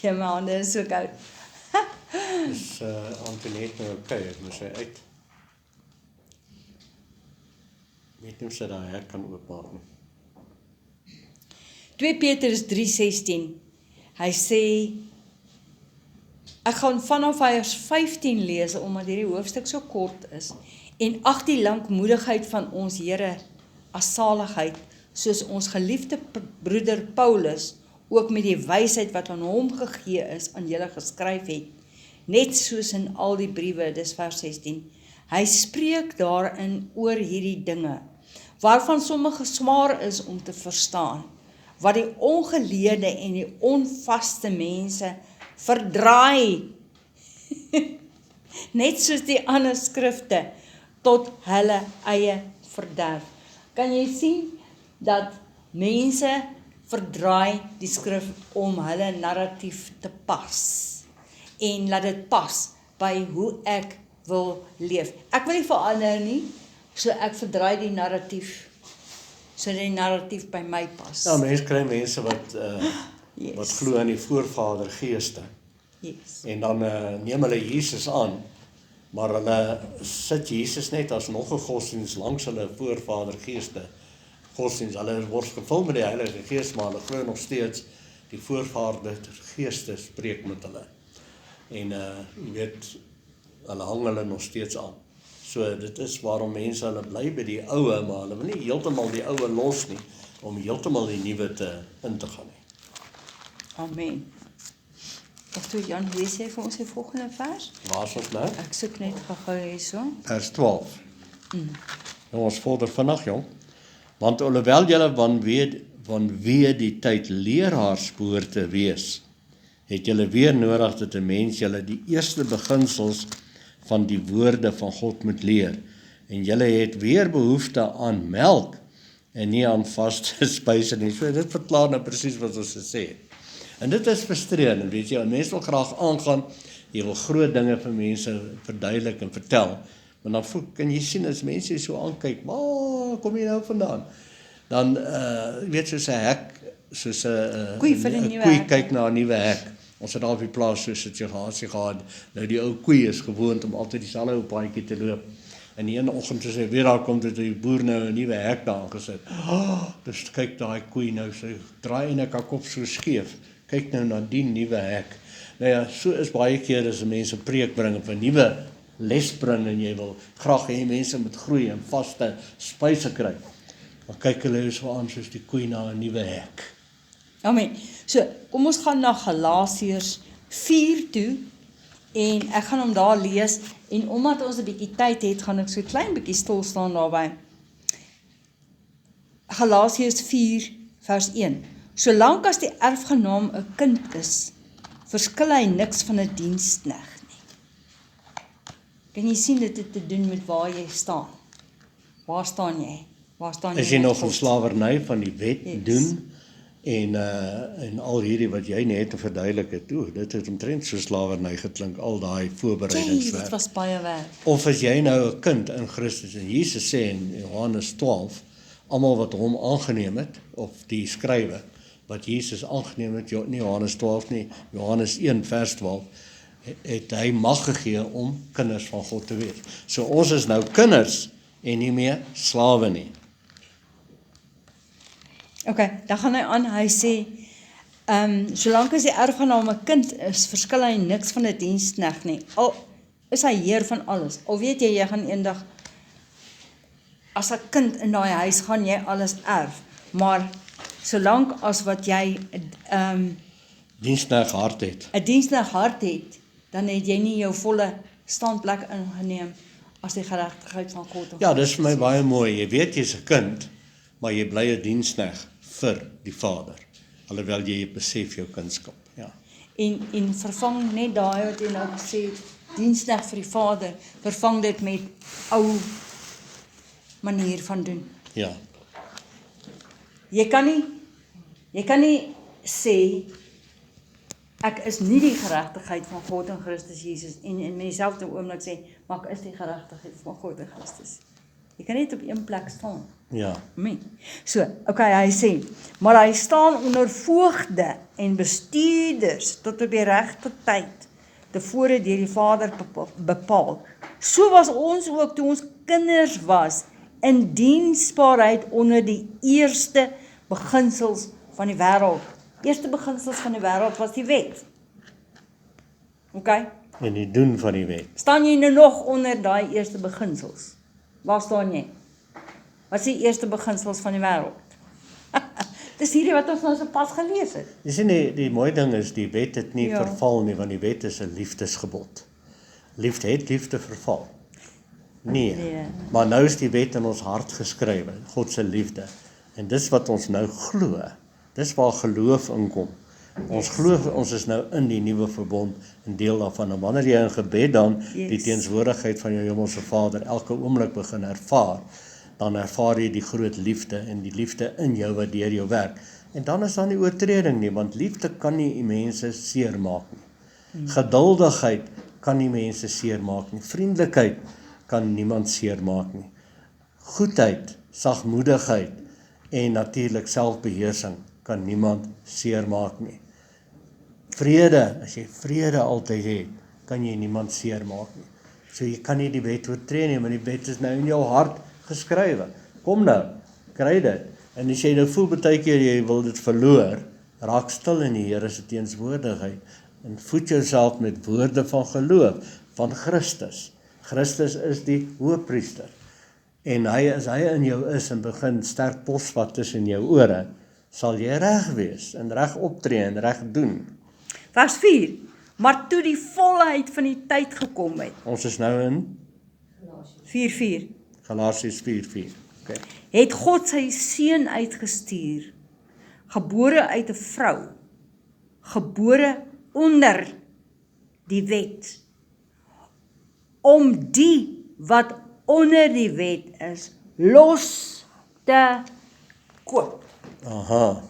Ja, my hande is so koud. Is Antoinette nou oké, ek moet sy uit. Weet nie of sy daai hek kan oopmaak nie. 2 Petrus 3:16. Hy sê, ek gaan vanaf vers 15 lees, omdat hierdie hoofstuk so kort is, en ag die lankmoedigheid van ons Here as saligheid, soos ons geliefde broeder Paulus, ook met die wysheid wat aan hom gegee is, aan julle geskryf het, net soos in al die briewe, dis vers 16. Hy spreek daarin oor hierdie dinge, waarvan sommige swaar is om te verstaan, wat die ongeleerde en die onvaste mense verdraai, net soos die ander skrifte, tot hulle eie verderf. Kan jy sien dat mense verdraai die skrif om hulle narratief te pas, en laat dit pas by hoe ek wil leef. Ek wil nie verander nie, so ek verdraai die narratief, so die narratief by my pas. Ja, mense kry mense wat Yes. wat glo in die voorvader geeste. Yes. En dan neem hulle Jesus aan, maar hulle sit Jesus net as nog 'n godsdienst langs hulle voorvader geeste. Godsdienst, hulle word gevul met die Heilige Gees, maar hulle glo nog steeds die voorvader geeste spreek met hulle. En jy weet, hulle hang hulle nog steeds aan. So dit is waarom mense hulle bly by die oue, maar hulle wil nie heeltemal die oue los nie, om heeltemal die nuwe in te gaan nie. Amen. Of toe Jan, lees jy vir ons die volgende vers? Waar is ons nou? Ek soek net gou hierso. Vers 12. Nou ons vorder vinnig, jong. Want alhoewel julle vanweë die tyd leraars behoort te wees, het julle weer nodig dat 'n mens julle die eerste beginsels van die woorde van God moet leer. En julle het weer behoefte aan melk en nie aan vaste spyse nie. So dit verklaar nou presies wat ons gesê het. En dit is frustrerend, weet jy, mense wil graag aangaan, jy wil groot dinge vir mense verduidelik en vertel, maar dan kan jy sien as mense so aankyk, waar kom jy nou vandaan? Dan, jy weet, soos 'n hek, soos 'n Koei vir 'n nuwe koei hek. kyk na 'n nuwe hek. Ons het daar op die plaas so 'n situasie gehad, nou die ou koei is gewoond om altyd dieselfde ou paadjie te loop. En die ene oggend toe sy weer daar kom, het die boer nou 'n nuwe hek daar aangesit. Dus kyk daai koei nou, sy draai en haar kop so skeef. Kyk nou na die nuwe hek. Nou ja, so is baie keer as mense preek bring of 'n nuwe les bring en jy wil graag hê mense moet groei en vaste spyse kry. Maar kyk hulle so aan soos die koei na 'n nuwe hek. Amen. So, kom ons gaan na Galasiërs 4 toe, en ek gaan hom daar lees, en omdat ons 'n bietjie tyd het, gaan ek so 'n klein bietjie stil staan daarby. Galasiërs 4 vers 1. Solank as die erfgenaam 'n kind is, verskil hy niks van 'n diensknegt nie. Kan jy sien dit het te doen met waar jy staan? Waar staan jy? Waar staan jy? Is jy met nog in God? slawerny van die wet Yes. doen en al hierdie wat jy net verduidelik het, dit het omtrent so slawerny geklink, al daai Jee, voorbereidingswerk. dit was baie werk. Of as jy nou 'n kind in Christus, en Jesus sê in Johannes 12, almal wat hom aangeneem het, of die skrywe, wat Jesus aangeneem het, nie Johannes 12 nie, Johannes 1 vers 12, het hy mag gegee om kinders van God te wees. So ons is nou kinders en nie meer slawe nie. Okay, dan gaan hy aan, hy sê, solank as die erfgenaam 'n kind is, verskil hy niks van 'n diensknegt nie. Al is hy heer van alles. Al weet jy gaan eendag, as 'n kind in daai huis, gaan jy alles erf. Maar solank as wat jy Diensknegt hart het. 'n diensknegt hart het, dan het jy nie jou volle standplek ingeneem as die geregtigheid van God. Ja, dis vir my baie mooi. Jy weet jy's 'n kind, maar jy bly 'n diensknegt vir die Vader, alhoewel jy besef jou kindskap. Ja. En vervang net daai wat jy nou gesê het, diensknegt vir die Vader, vervang dit met ou manier van doen. Ja. Jy kan nie Jy kan nie sê, ek is nie die geregtigheid van God in Christus Jesus, en in myself in oomblik sê, maar ek is die geregtigheid van God in Christus. Jy kan net op een plek staan. Ja. Amen. So, okay, hy sê, maar hy staan onder voogde en bestuurders tot op die regte tyd, tevore deur die Vader bepaal. So was ons ook toe ons kinders was, in diensbaarheid onder die eerste beginsels van die wêreld. Eerste beginsels van die wêreld was die wet. Okay? En die doen van die wet. Staan jy nou nog onder daai eerste beginsels? Waar staan jy? Wat is die eerste beginsels van die wêreld? Dis hierdie wat ons nou so pas gelees het. Jy sien die mooie ding is, die wet het nie Ja. verval nie, want die wet is 'n liefdesgebod. Liefde het liefde verval. Nee. Nee. Maar nou is die wet in ons hart geskrywe, God se liefde. En dis wat ons nou glo. Dis waar geloof inkom. Ons glo ons is nou in die nuwe verbond en deel daarvan. En wanneer jy in gebed dan die teenswoordigheid van jou hemelse Vader elke oomblik begin ervaar, dan ervaar jy die groot liefde en die liefde in jou wat deur jou werk. En dan is daar nie oortreding nie, want liefde kan nie mense seermaak nie. Geduldigheid kan nie mense seermaak nie. Vriendelikheid kan niemand seermaak nie. Goedheid, sagmoedigheid en natuurlik selfbeheersing kan niemand seermaak nie. Vrede, as jy vrede altyd het, kan jy niemand seermaak nie. So jy kan nie die wet oortree nie, maar die wet is nou in jou hart geskrywe. Kom nou, kry dit. En as jy nou voel baie keer jy wil dit verloor, raak stil in die Here se teenswoordigheid en voed jouself met woorde van geloof van Christus. Christus is die hoëpriester. En as hy in jou is en begin sterk posvat tussen jou ore, sal jy reg wees en reg optree en reg doen. Vers 4, maar toe die volheid van die tyd gekom het, Ons is nou in 4:4, Galasiërs 4:4. Okay. het God sy seun uitgestuur, gebore uit 'n vrou, gebore onder die wet, om die wat onder die wet is, los te koop. Aha,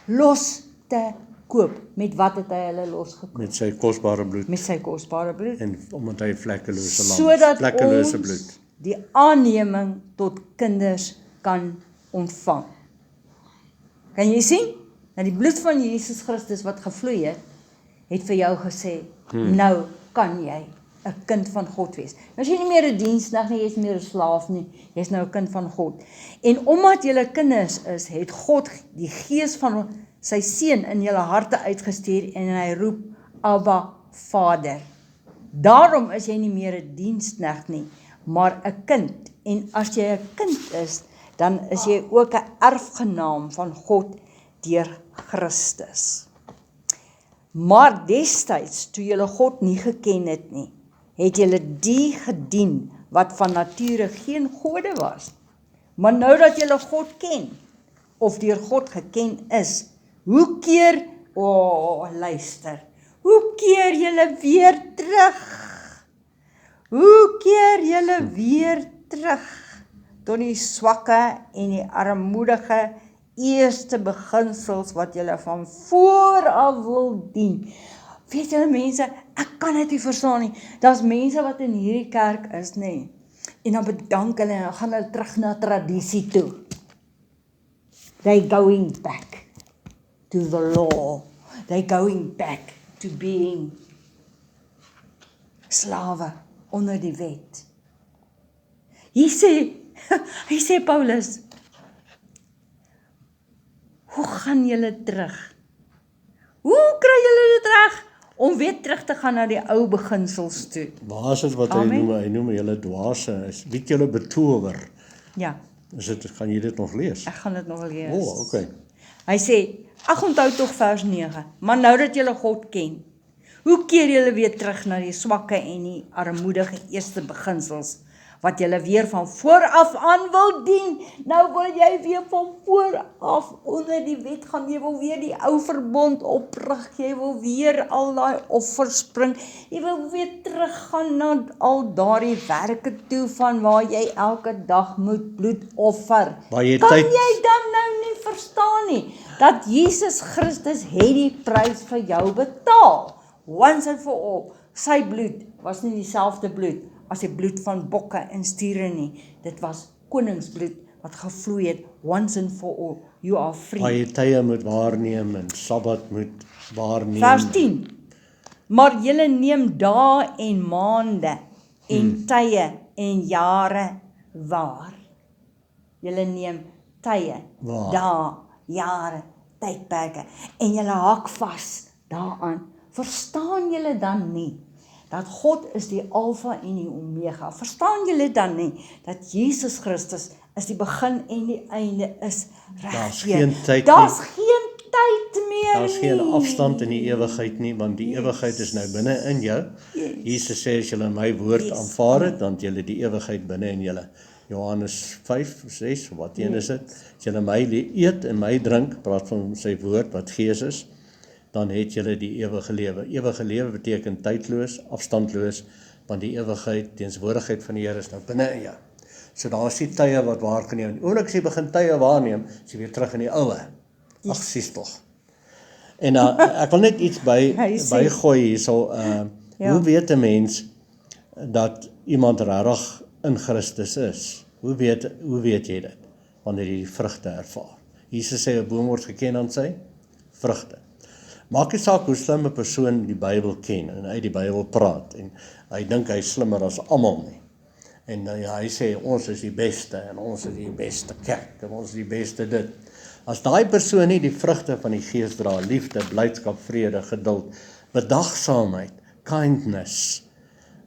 Los te koop. Met wat het hy hulle losgekoop? met sy kosbare bloed Met sy kosbare bloed. en omdat hy vlekkelose lam, Sodat vlekkelose ons bloed. die aanneming tot kinders kan ontvang. Kan jy sien? Nou die bloed van Jesus Christus wat gevloei het vir jou gesê, nou kan jy 'n kind van God wees. Nou is jy nie meer 'n diensknegt nie, jy is nie meer 'n slaaf nie, jy is nou 'n kind van God. En omdat julle kinders is, het God die gees van sy seun in julle harte uitgestuur en hy roep, Abba, Vader. Daarom is jy nie meer 'n diensknegt nie, maar 'n kind. En as jy 'n kind is, dan is jy ook 'n erfgenaam van God deur Christus. Maar destyds, toe julle God nie geken het nie, het julle die gedien wat van nature geen gode was. Maar nou dat julle God ken, of deur God geken is, hoe keer, luister, hoe keer julle weer terug? Hoe keer julle weer terug tot die swakke en die armoedige eerste beginsels wat julle van vooraf wil dien? Weet julle mense, ek kan dit nie verstaan nie. Daar's mense wat in hierdie kerk is, nê. En dan bedank hulle en dan gaan hulle terug na tradisie toe. They going back to the law. They going back to being slawe onder die wet. Hy sê Paulus, hoe gaan julle terug? Hoe kry julle dit reg om weer terug te gaan na die ou beginsels toe? Waar is dit wat hy Amen. noem? Hy noem julle dwaase, wie het julle betower? Ja, Gaan jy dit nog lees? ek gaan dit nog lees. Okay. Hy sê, ag onthou tog vers 9, maar nou dat julle God ken, hoe keer julle weer terug na die swakke en die armoedige eerste beginsels, wat julle weer van vooraf aan wil dien? Nou wil jy weer van vooraf onder die wet gaan, jy wil weer die ou verbond oprig, jy wil weer al daai offers bring, jy wil weer teruggaan na al daardie werke toe van waar jy elke dag moet bloed offer. Waar jy Kan tyd- jy dan nou nie verstaan nie? dat Jesus Christus het die prys vir jou betaal. Once and for all. Sy bloed was nie dieselfde bloed as die bloed van bokke en stiere nie. Dit was koningsbloed wat gevloei het, once and for all. You are free. Waar jy tye moet waarneem en Sabbat moet waarneem. Vers 10. Maar julle neem dae en maande en tye en jare waar. Julle neem tye, Waar? dae, jare, tydperke en julle haak vas daaraan. Verstaan julle dan nie dat God is die Alfa en die Omega? Verstaan julle dan nie dat Jesus Christus is die begin en die einde is Daar's reg? geen tyd Daar's nie. geen tyd meer Daar's geen afstand in die ewigheid nie, want die ewigheid is nou binne in jou. Jesus sê as julle my woord aanvaar het, dan het julle die ewigheid binne in julle. Johannes 5, 6, wat een is dit? As julle my eet en my drink, praat van sy woord wat gees is, dan het julle die ewige lewe. Ewige lewe beteken tydloos, afstandloos, want die ewigheid, teenswoordigheid van die Here is nou binne in jou. So daar is die tye wat waar kan jy, en oomblik as jy begin tye waarneem, is jy weer terug in die oue. Ag, sies tog. En ek wil net iets bygooi hierso, hoe weet 'n mens dat iemand regtig in Christus is? Hoe weet jy dit? Wanneer jy die vrugte ervaar. Jesus sê 'n boom word geken aan sy vrugte. Maak nie saak hoe slim 'n persoon die Bybel ken en hy die Bybel praat en hy dink hy is slimmer as almal nie. En hy sê ons is die beste en ons is die beste kerk en ons is die beste dit. As daai persoon nie die vrugte van die Gees dra, liefde, blydskap, vrede, geduld, bedagsaamheid, kindness,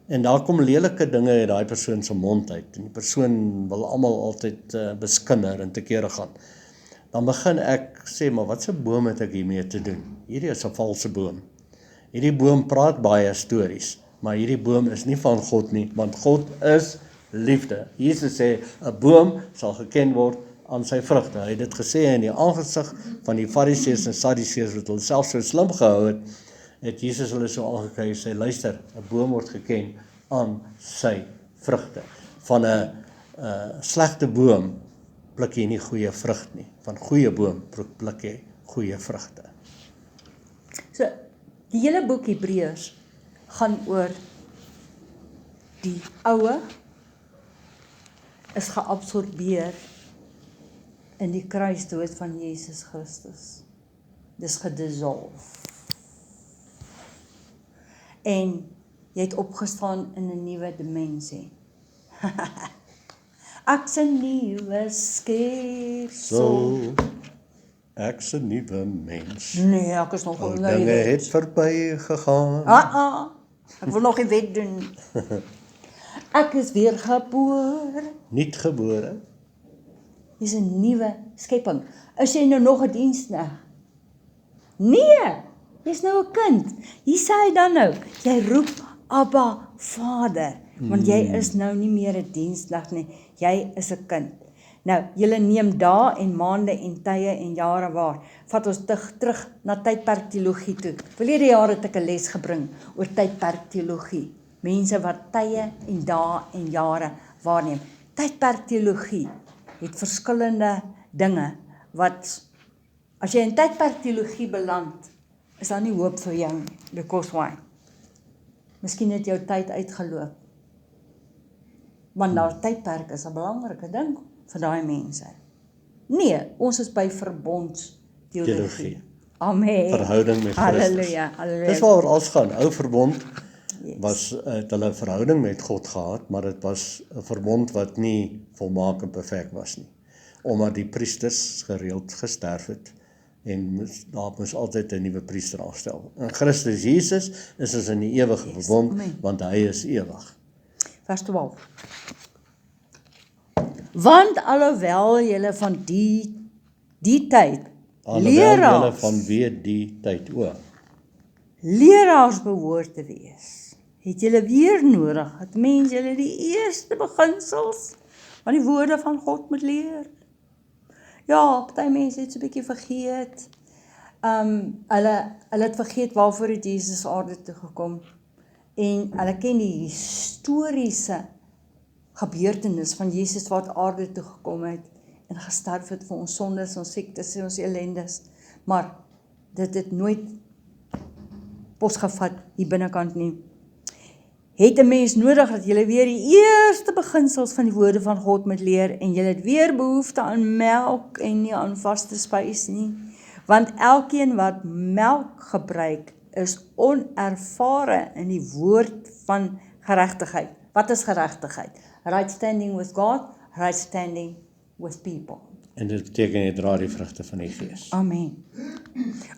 en daar kom lelike dinge uit daai persoon se mond uit en die persoon wil almal altyd beskinder en te kere gaan, dan begin ek sê, maar wat 'n boom het ek hiermee te doen? Hierdie is 'n valse boom. Hierdie boom praat baie stories, maar hierdie boom is nie van God nie, want God is liefde. Jesus sê 'n boom sal geken word aan sy vrugte. Hy het dit gesê in die aangesig van die Fariseërs en Sadduseërs wat hulle self so slim gehou het Jesus hulle so aangekyk en sê, luister, 'n boom word geken aan sy vrugte. Van 'n slegte boom pluk jy nie goeie vrug nie. Van goeie boom pluk jy goeie vrugte. So, die hele boek Hebreërs gaan oor die oue is geabsorbeer in die kruisdood van Jesus Christus. Dis gedissolve. En jy het opgestaan in 'n nuwe dimensie. Ek's 'n nuwe skepsel. Ek's 'n nuwe mens. Nee, ek is nog Ou onder die dinge wet. het verby gegaan. Ek wil nog die wet doen. Ek is weer gebore. Niet gebore. Dis 'n nuwe skepping. Is jy nou nog 'n diensknegt? Nee, jy's nou 'n kind. Hier sê hy dan nou, jy roep Abba Vader, want jy is nou nie meer 'n diensknegt nie, jy is 'n kind. Nou, julle neem dae en maande en tye en jare waar. Vat ons terug na tydperkteologie toe. Verlede jaar het ek 'n les gebring oor tydperkteologie. Mense wat tye en dae en jare waarneem. Tydperkteologie het verskillende dinge wat, as jy in tydperkteologie beland, is daar nie hoop vir jou nie, because why? Miskien het jou tyd uitgeloop. Want nou tydperk is 'n belangrike ding vir daai mense. Nee, ons is by verbondsteologie. Amen. Verhouding met Christus. Halleluja, halleluja. Dis waaroor alles gaan. Ou verbond was het hulle 'n verhouding met God gehad, maar dit was 'n verbond wat nie volmaak en perfek was nie. Omdat die priesters gereeld gesterf het en daar moes altyd 'n nuwe priester aanstel. In Christus Jesus is ons in die ewige verbond, want hy is ewig. Vers 12. Want alhoewel julle van die tyd Alhoewel van weet die tyd ook. Leraars behoort te wees, het julle weer nodig dat mense julle die eerste beginsels van die woorde van God moet leer. Ja, party mense het so 'n bietjie vergeet. Hulle het vergeet waarvoor het Jesus aarde toe gekom. En hulle ken die historiese gebeurtenis van Jesus wat aarde toe gekom het en gesterf het vir ons sondes, ons siektes en ons ellendes. maar dit het nooit posgevat hier binnekant nie. Het 'n mens nodig dat jy weer die eerste beginsels van die woorde van God moet leer en jy het weer behoefte aan melk en nie aan vaste spys nie. Want elkeen wat melk gebruik is onervare in die woord van geregtigheid. Wat is geregtigheid? Right standing with God, right standing with people. En dit beteken jy dra die vrugte van die Gees. Amen.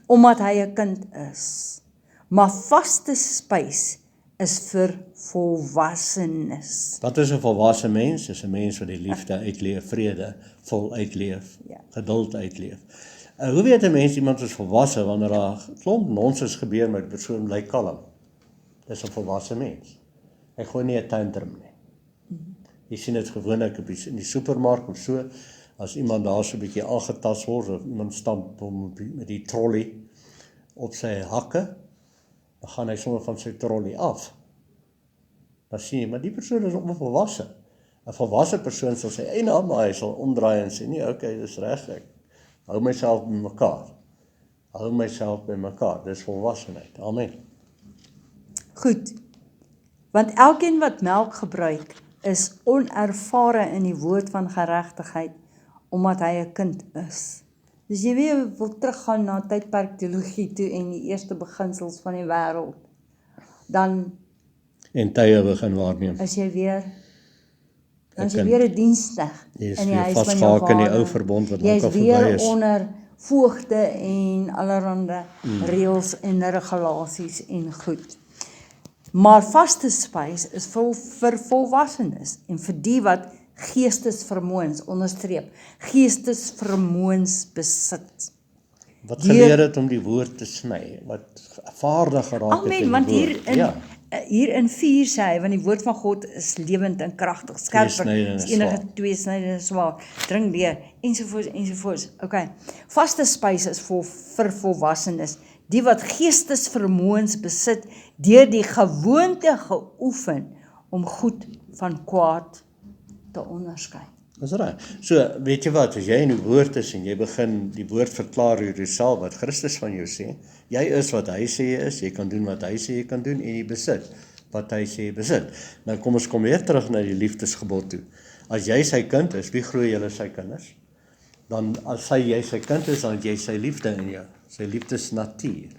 Omdat hy 'n kind is. Maar vaste spys is vir volwassenes. Wat is 'n volwasse mens? Dis 'n mens wat die liefde uitleef, vrede vol uitleef, Ja. geduld uitleef. Hoe weet 'n mens iemand is volwasse wanneer daar klomp nonsens gebeur met 'n persoon bly kalm? Dis 'n volwasse mens. Hy gooi nie 'n tantrum nie. Jy sien dit gewoonlik in die supermark of so, as iemand daar so 'n bietjie aangetast word of iemand stamp hom met die trolley op sy hakke, dan gaan hy sommer van sy trolley af. Dan sien jy, maar die persoon is onvolwasse. 'n Volwasse persoon sal sy eie naam, maar hy sal omdraai en sê, nee, okay, dis reg, ek hou myself by mekaar. Dis volwassenheid. Amen. Goed, want elkeen wat melk gebruik, is onervare in die woord van geregtigheid, omdat hy 'n kind is. Dus jy weer wil teruggaan na tydperk teologie toe en die eerste beginsels van die wêreld, dan En tye begin waarneem. is jy weer, dan is jy kind. weer 'n dienskneg Jy is in die weer huis van jou vasgehaak in die vader. ou verbond wat Jy ook is al weer verby is. onder voogde en allerhande reëls en regulasies en goed. Maar vaste spys is vir volwassenes en vir die wat geestesvermoëns, onderstreep, geestesvermoëns besit. Wat geleer het om die woord te sny, wat vaardig geraak het Amen, in want die woord. hier in 4 sê hy, want die woord van God is lewend en kragtig, skerper Tweesnydende as enige swaard. tweesnydende swaard, dring deur, ensovoorts. Okay. Vaste spys is vir volwassenes, die wat geestesvermoëns besit, deur die gewoonte geoefen om goed van kwaad te onderskei. Dis reg. So, weet jy wat, as jy in die woord is en jy begin die woord verklaar oor jouself wat Christus van jou sê, jy is wat hy sê jy is, jy kan doen wat hy sê jy kan doen en jy besit wat hy sê jy besit. Nou kom ons weer terug na die liefdesgebod toe. As jy sy kind is, wie glo julle sy kinders? Dan as jy sy kind is, dan het jy sy liefde in jou, sy liefdesnatuur.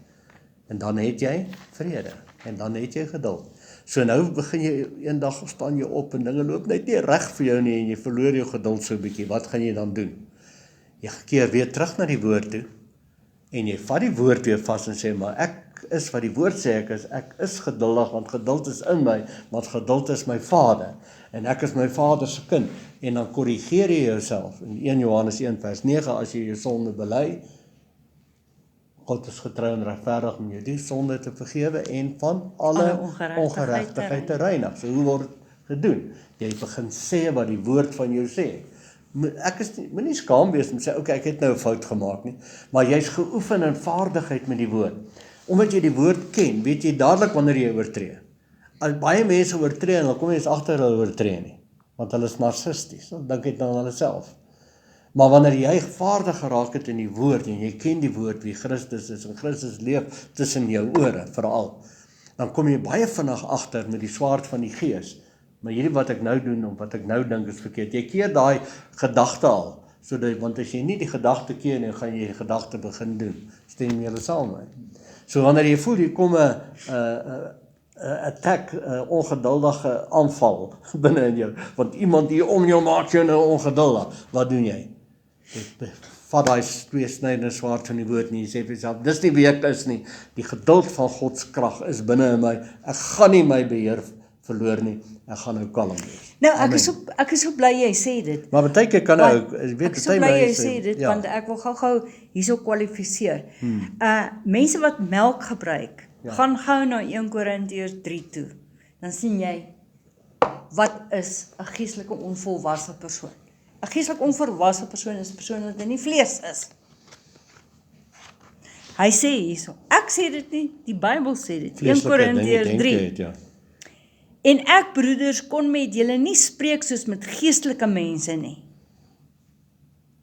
En dan het jy vrede en dan het jy geduld. So nou begin jy eendag staan jy op en dinge loop net nie reg vir jou nie en jy verloor jou geduld so 'n bietjie. Wat gaan jy dan doen? Jy keer weer terug na die woord toe en jy vat die woord weer vas en sê, maar ek is wat die woord sê ek is geduldig, want geduld is in my, want geduld is my Vader en ek is my Vader se kind. En dan korrigeer jy jouself in 1 Johannes 1 vers 9, as jy jou sonde bely, God is getrou en regverdig om jou die sonde te vergewe en van alle ongeregtigheid te reinig. So hoe word dit gedoen? Jy begin sê wat die woord van jou sê. Moenie skaam wees om sê, okay, ek het nou 'n fout gemaak nie, maar jy's geoefen in vaardigheid met die woord. Omdat jy die woord ken, weet jy dadelik wanneer jy oortree. Al baie mense oortree en dan kom jy eens agter hulle oortree nie, want hulle is narcisties, dan dink net aan hulle self. Maar wanneer jy vaardig geraak het in die woord en jy ken die woord wie Christus is en Christus leef tussen jou ore veral, dan kom jy baie vinnig agter met die swaard van die Gees. Maar hierdie wat ek nou doen of wat ek nou dink is verkeerd. Jy keer daai gedagte al, want as jy nie die gedagte keer nie, gaan jy die gedagte begin doen. Stem julle saam met? So wanneer jy voel jy kom 'n attack, ongeduldige aanval binne in jou, want iemand hier om jou maak jou nou ongeduldig. Wat doen jy? Jy vat daai tweesnydende swaard van die woord en jy sê vir jouself, dis nie wie ek is nie. Die geduld van God se krag is binne in my. Ek gaan nie my beheer verloor nie. Ek gaan nou kalm wees. Nou, ek is so bly jy sê dit. Maar baie keer kan ek weet ek is so bly jy sê dit, want ek wil gou-gou hierso kwalifiseer. Mense wat melk gebruik, gaan gou na 1 Korintiërs 3 toe. Dan sien jy, wat is 'n geestelike onvolwasse persoon? 'n Geestelik onvolwasse persoon is 'n persoon wat in die vlees is. Hy sê hierso, ek sê dit nie, die Bybel sê dit, 1 Korintiërs 3. En ek, broeders, kon met julle nie spreek soos met geestelike mense nie,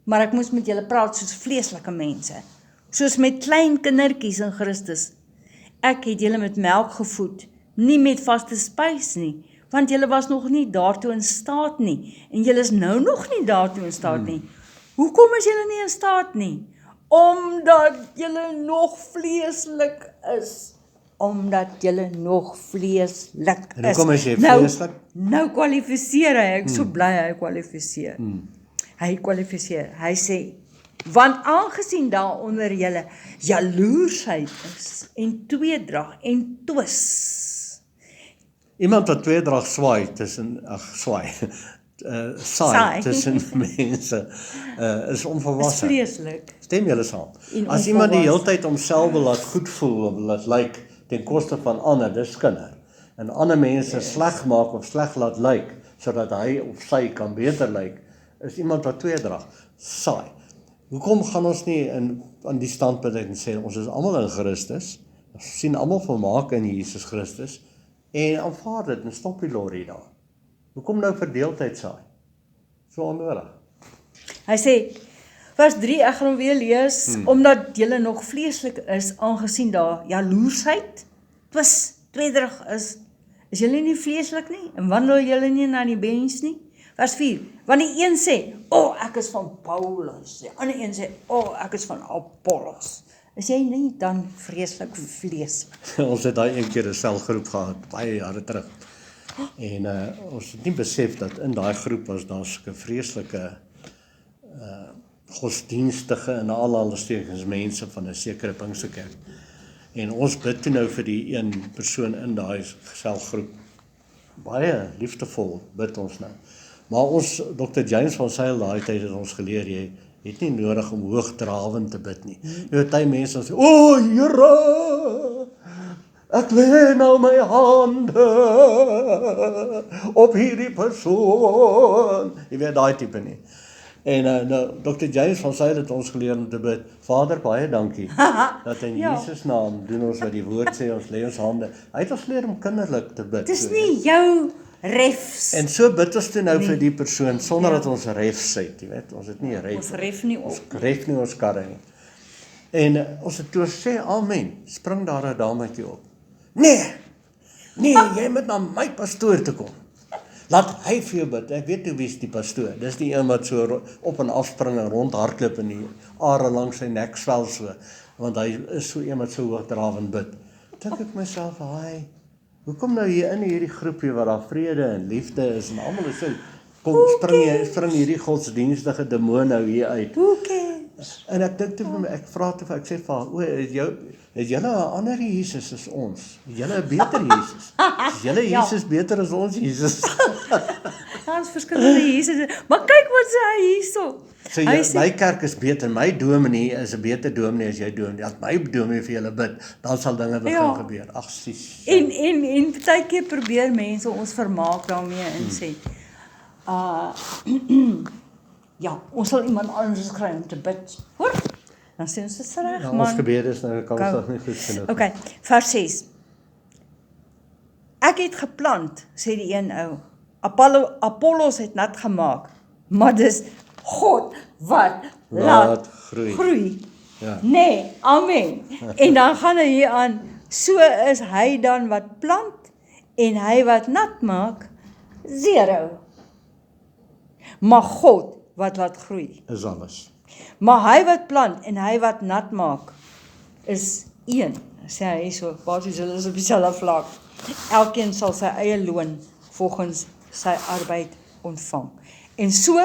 maar ek moes met julle praat soos vleeslike mense. soos met klein kindertjies in Christus. Ek het julle met melk gevoed, nie met vaste spys nie, want julle was nog nie daartoe in staat nie, en julle is nou nog nie daartoe in staat nie. Hoekom is julle nie in staat nie? Omdat julle nog vleeslik is. Omdat julle nog vleeslik En is. hoekom is jy vleeslik? Nou kwalifiseer hy, ek is so bly hy kwalifiseer. Hy kwalifiseer, hy sê, want aangesien daar onder julle jaloersheid is, en tweedrag, en twis. Iemand wat tweedrag saai, Saai. tussen mense, is Is onvolwasse. vleeslik. Stem julle saam? En As iemand die hele onvolwasse. tyd homself wil laat goed voel, of laat lyk, ten koste van ander, dis kinder. En ander mense sleg maak of sleg laat lyk, sodat hy of sy kan beter lyk, is iemand wat tweedrag, saai. Hoekom gaan ons nie aan die standpunt en sê, ons is almal in Christus, ons sien almal volmaak in Jesus Christus, en aanvaar dit en stop die lorry daar. Hoekom nou verdeeldheid saai? So onnodig. Hy sê, vers 3, ek gaan hom weer lees, omdat julle nog vleeslik is, aangesien daar jaloersheid, twis, tweedrag is julle nie vleeslik nie, en wandel julle nie na die mens nie. Vers 4, want die een sê, ek is van Paulus, die ander een sê, ek is van Apollos. Is jy nie dan vreeslik vleeslik? Ons het daai een keer 'n selgroep gehad, baie jare terug. En ons het nie besef dat in daai groep was daar sulke vreeslike godsdienstige en aanhalingstekens mense van 'n sekere Pinksterkerk. En ons bid toe nou vir die een persoon in daai selgroep. Baie liefdevol bid ons nou. Maar ons, Dr. James van Sail, daai tyd het ons geleer, jy het nie nodig om hoogdrawend te bid nie. Jy weet, mense sê, Here, ek lê nou my hande op hierdie persoon. Jy weet daai tipe nie. En nou, Dr. James van Sail het ons geleer om te bid, Vader, baie dankie, dat in Ja. Jesus naam doen ons wat die woord sê, ons lê ons hande. Hy het ons geleer om kinderlik te bid. Dis so, nie jou refs. En so bid ons toe nou vir die persoon, sonder dat ons refs het, jy weet, ons het nie ref. Ons ref nie op. Ons ref nie ons karre nie. En ons het toe sê, amen, spring daar 'n dametjie op. Nee, jy moet na my pastoor toe kom. Laat hy vir jou bid. Ek weet hoe wie is die pastoor. Dis die een wat so op en af spring en rondhardloop en die are langs sy nek swel so, want hy is so een wat so hoogdrawend bid. Dink ek myself, hoekom nou hier in hierdie groepie waar daar vrede en liefde is en almal is so, kom spring hierdie godsdienstige demoon nou hier uit. Who cares? En ek dink toe vir my, ek vra toe vir, ek sê vir haar, is julle 'n ander Jesus as ons? Is julle 'n beter Jesus? Is julle Jesus beter as ons Jesus? Daar's verskillende Jesusse. Maar kyk wat sê hy hierso. So Hy sê, my kerk is beter, my dominee is 'n beter dominee as jy dominee. As my dominee vir julle bid, dan sal dinge begin gebeur. Ag sis. en partykeer probeer mense ons vermaak daarmee en sê, ja, ons sal iemand anders kry om te bid. Hoor? Dan sê ons, dis reg, Ja, man. ons gebede is nou kansig nie goed genoeg. Okay, vers 6. Ek het geplant, sê die een ou. Apollos het nat gemaak, maar dis God wat laat groei. Ja. Nee, amen. En dan gaan hy hier aan, so is hy dan wat plant, en hy wat nat maak, 0. Maar God wat laat groei. Is alles. Maar hy wat plant en hy wat nat maak, is 1. Sê hy so, basies hulle is op dieselfde vlak. Elkeen sal sy eie loon volgens sy arbeid ontvang. En so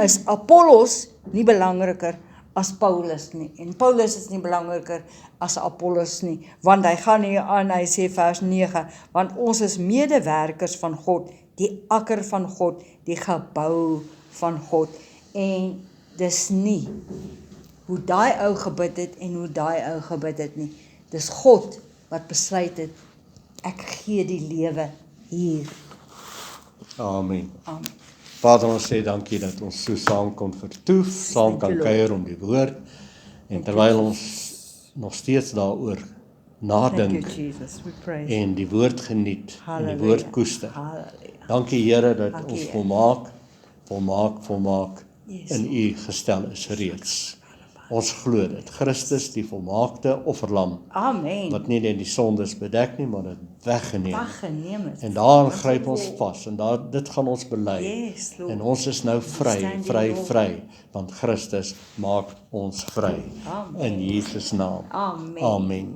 is Apollos nie belangriker as Paulus nie. En Paulus is nie belangriker as Apollos nie. Want hy gaan hier aan, hy sê vers 9, want ons is medewerkers van God, die akker van God, die gebou van God. En dis nie hoe daai ou gebid het en hoe daai ou gebid het nie. Dis God wat besluit het, ek gee die lewe hier. Amen. Amen. Vader, ons sê dankie dat ons so saam kon vertoef, saam kan kuier om die woord, en terwyl ons nog steeds daaroor nadink, Thank you, Jesus. We praise. en die woord geniet, en die woord koester. Halleluja. Dankie Here dat Dankie, ons Here. volmaak Yes. in U gestel is reeds. Ons glo dit. Christus, die volmaakte offerlam, Amen. wat nie net die sondes bedek nie, maar dit weggeneem. Weggeneem het. En daarin gryp ons vas, en dit gaan ons bely. Yes, Lord. En ons is nou vry, Stand vry, you, Lord. vry, want Christus maak ons vry. Amen. In Jesus naam. Amen. Amen.